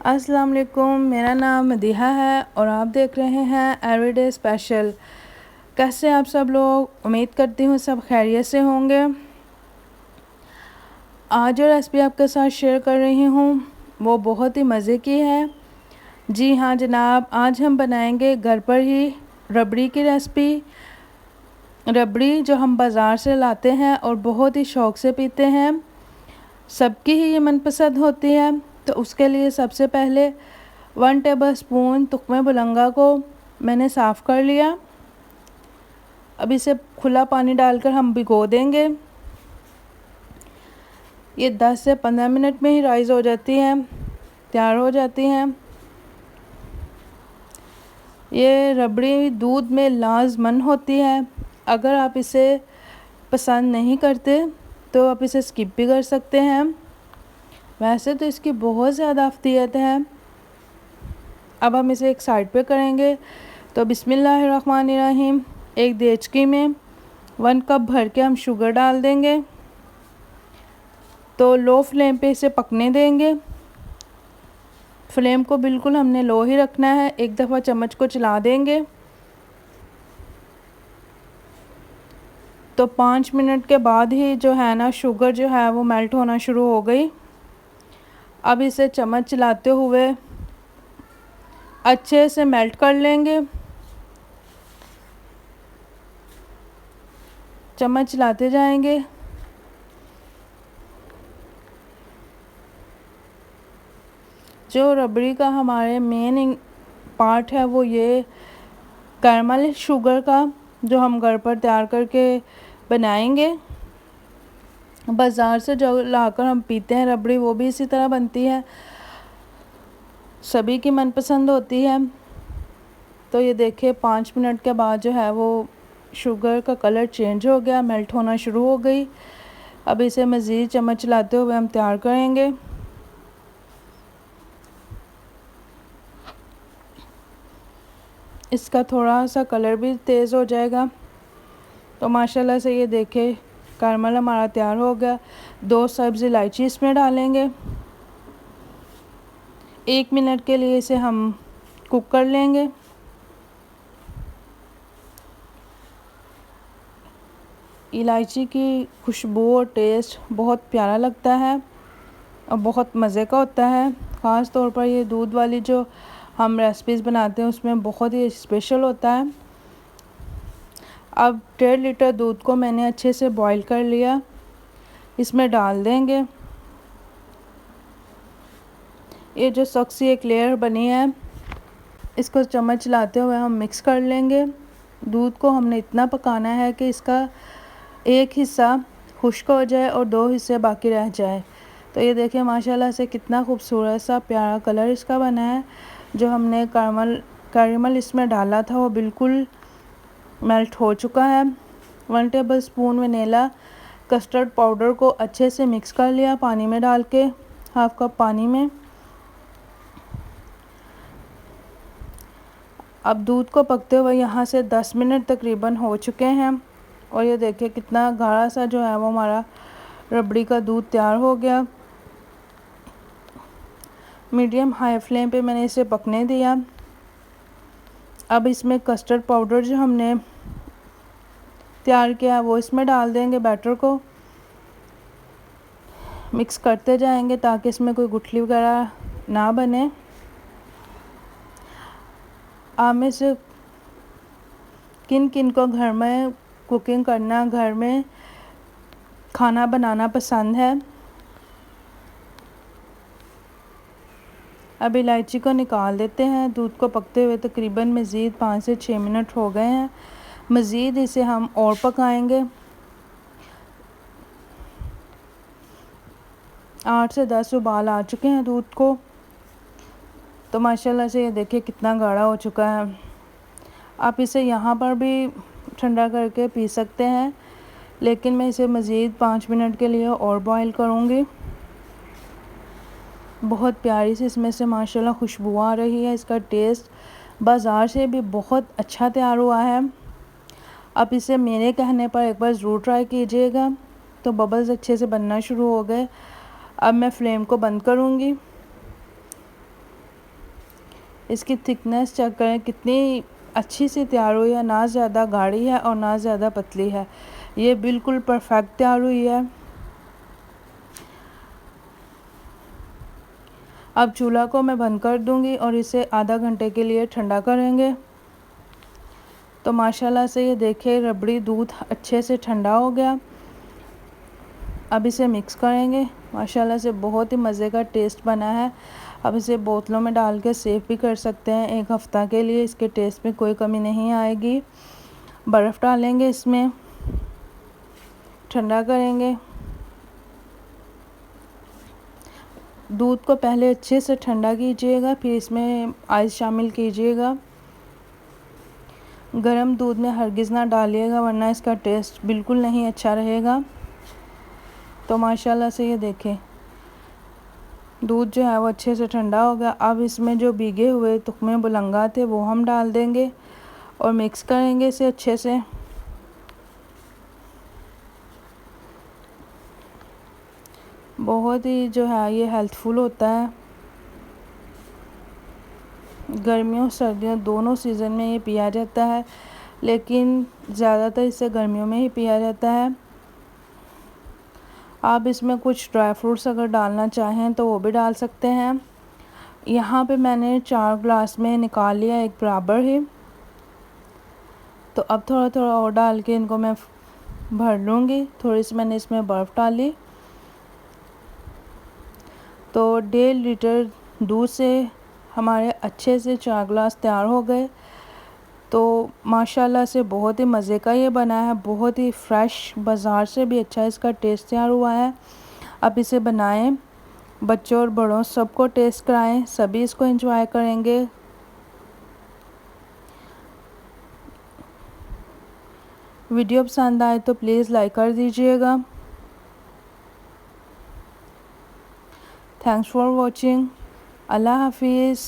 अस्सलाम वालेकुम, मेरा नाम मदीहा है और आप देख रहे हैं एवरीडे स्पेशल। कैसे आप सब लोग? उम्मीद करती हूँ सब खैरियत से होंगे। आज जो रेसिपी आपके साथ शेयर कर रही हूँ वो बहुत ही मज़े की है। जी हाँ जनाब, आज हम बनाएंगे घर पर ही रबड़ी की रेसिपी। रबड़ी जो हम बाज़ार से लाते हैं और बहुत ही शौक़ से पीते हैं, सबकी ही ये मनपसंद होती है। तो उसके लिए सबसे पहले 1 टेबलस्पून तुख्मे बुलंगा को मैंने साफ़ कर लिया। अब इसे खुला पानी डालकर हम भिगो देंगे। ये 10 से 15 मिनट में ही राइज़ हो जाती हैं, तैयार हो जाती हैं। ये रबड़ी दूध में लाजमन होती है। अगर आप इसे पसंद नहीं करते तो आप इसे स्किप भी कर सकते हैं। वैसे तो इसकी बहुत ज़्यादा अफ़्तियत है। अब हम इसे एक साइड पे करेंगे। तो बिस्मिल्लाहिर्रहमानिर्रहीम, एक देचकी में 1 कप भर के हम शुगर डाल देंगे। तो लो फ्लेम पे इसे पकने देंगे। फ्लेम को बिल्कुल हमने लो ही रखना है। एक दफ़ा चम्मच को चला देंगे तो 5 मिनट के बाद ही जो है ना, शुगर जो है वो मेल्ट होना शुरू हो गई। अब इसे चम्मच चलाते हुए अच्छे से मेल्ट कर लेंगे। चम्मच चलाते जाएंगे। जो रबड़ी का हमारे मेन पार्ट है वो ये कैरमल शुगर का, जो हम घर पर तैयार करके बनाएंगे। बाज़ार से जो लाकर हम पीते हैं रबड़ी, वो भी इसी तरह बनती है, सभी की मनपसंद होती है। तो ये देखिए 5 मिनट के बाद जो है वो शुगर का कलर चेंज हो गया, मेल्ट होना शुरू हो गई। अब इसे मज़ीद चम्मच चलाते हुए हम तैयार करेंगे। इसका थोड़ा सा कलर भी तेज़ हो जाएगा। तो माशाल्लाह से ये देखिए कैरमल हमारा तैयार हो गया। 2 सब्ज़ इलायची इसमें डालेंगे। 1 मिनट के लिए इसे हम कुक कर लेंगे। इलायची की खुशबू और टेस्ट बहुत प्यारा लगता है और बहुत मज़े का होता है। ख़ास तौर पर ये दूध वाली जो हम रेसिपीज़ बनाते हैं उसमें बहुत ही स्पेशल होता है। अब 1.5 लीटर दूध को मैंने अच्छे से बॉईल कर लिया, इसमें डाल देंगे। ये जो सख्त सी एक लेयर बनी है, इसको चम्मच चलाते हुए हम मिक्स कर लेंगे। दूध को हमने इतना पकाना है कि इसका एक हिस्सा खुश्क हो जाए और 2 हिस्से बाकी रह जाए। तो ये देखिए माशाल्लाह से कितना खूबसूरत सा प्यारा कलर इसका बना है। जो हमने कैरमल इसमें डाला था वो बिल्कुल मेल्ट हो चुका है। 1 टेबलस्पून वनीला कस्टर्ड पाउडर को अच्छे से मिक्स कर लिया पानी में डाल के, 1/2 कप पानी में। अब दूध को पकते हुए यहाँ से 10 मिनट तकरीबन हो चुके हैं और ये देखिए कितना गाढ़ा सा जो है वो हमारा रबड़ी का दूध तैयार हो गया। मीडियम हाई फ्लेम पे मैंने इसे पकने दिया। अब इसमें कस्टर्ड पाउडर जो हमने तैयार किया वो इसमें डाल देंगे। बैटर को मिक्स करते जाएंगे ताकि इसमें कोई गुठली वगैरह ना बने। आप में से किन किन को घर में कुकिंग करना, घर में खाना बनाना पसंद है? अब इलायची को निकाल देते हैं। दूध को पकते हुए तकरीबन मज़ीद 5 से 6 मिनट हो गए हैं। मज़ीद इसे हम और पकाएंगे। 8 से 10 उबाल आ चुके हैं दूध को। तो माशाल्लाह से ये देखिए कितना गाढ़ा हो चुका है। आप इसे यहाँ पर भी ठंडा करके पी सकते हैं, लेकिन मैं इसे मज़ीद 5 मिनट के लिए और बॉईल करूँगी। बहुत प्यारी सी इसमें से माशाल्लाह खुशबू आ रही है। इसका टेस्ट बाज़ार से भी बहुत अच्छा तैयार हुआ है। आप इसे मेरे कहने पर एक बार ज़रूर ट्राई कीजिएगा। तो बबल्स अच्छे से बनना शुरू हो गए। अब मैं फ्लेम को बंद करूँगी। इसकी थिकनेस चेक करें कितनी अच्छी सी तैयार हुई है, ना ज़्यादा गाढ़ी है और ना ज़्यादा पतली है। ये बिल्कुल परफेक्ट तैयार हुई है। अब चूल्हा को मैं बंद कर दूंगी और इसे आधा घंटे के लिए ठंडा करेंगे। तो माशाल्लाह से ये देखिए रबड़ी दूध अच्छे से ठंडा हो गया। अब इसे मिक्स करेंगे। माशाल्लाह से बहुत ही मज़े का टेस्ट बना है। अब इसे बोतलों में डाल के सेव भी कर सकते हैं 1 हफ़्ता के लिए, इसके टेस्ट में कोई कमी नहीं आएगी। बर्फ़ डालेंगे, इसमें ठंडा करेंगे। दूध को पहले अच्छे से ठंडा कीजिएगा, फिर इसमें आइस शामिल कीजिएगा। गरम दूध में हरगिज़ ना डालिएगा, वरना इसका टेस्ट बिल्कुल नहीं अच्छा रहेगा। तो माशाल्लाह से ये देखें दूध जो है वो अच्छे से ठंडा हो गया। अब इसमें जो भीगे हुए तुख्मे बुलंगा थे वो हम डाल देंगे और मिक्स करेंगे इसे अच्छे से। बहुत ही जो है ये हेल्थफुल होता है। गर्मियों सर्दियों दोनों सीज़न में ये पिया जाता है, लेकिन ज़्यादातर इसे गर्मियों में ही पिया जाता है। आप इसमें कुछ ड्राई फ्रूट्स अगर डालना चाहें तो वो भी डाल सकते हैं। यहाँ पे मैंने 4 ग्लास में निकाल लिया, एक बराबर ही। तो अब थोड़ा थोड़ा और डाल के इनको मैं भर लूँगी। थोड़ी सी मैंने इसमें बर्फ़ डाली। तो 1.5 लीटर दूध से हमारे अच्छे से 4 ग्लास तैयार हो गए। तो माशाल्लाह से बहुत ही मज़े का ये बना है, बहुत ही फ्रेश, बाज़ार से भी अच्छा इसका टेस्ट तैयार हुआ है। अब इसे बनाएं, बच्चों और बड़ों सबको टेस्ट कराएं, सभी इसको एंजॉय करेंगे। वीडियो पसंद आए तो प्लीज़ लाइक कर दीजिएगा। Thanks for watching. अल्लाह हाफिज़।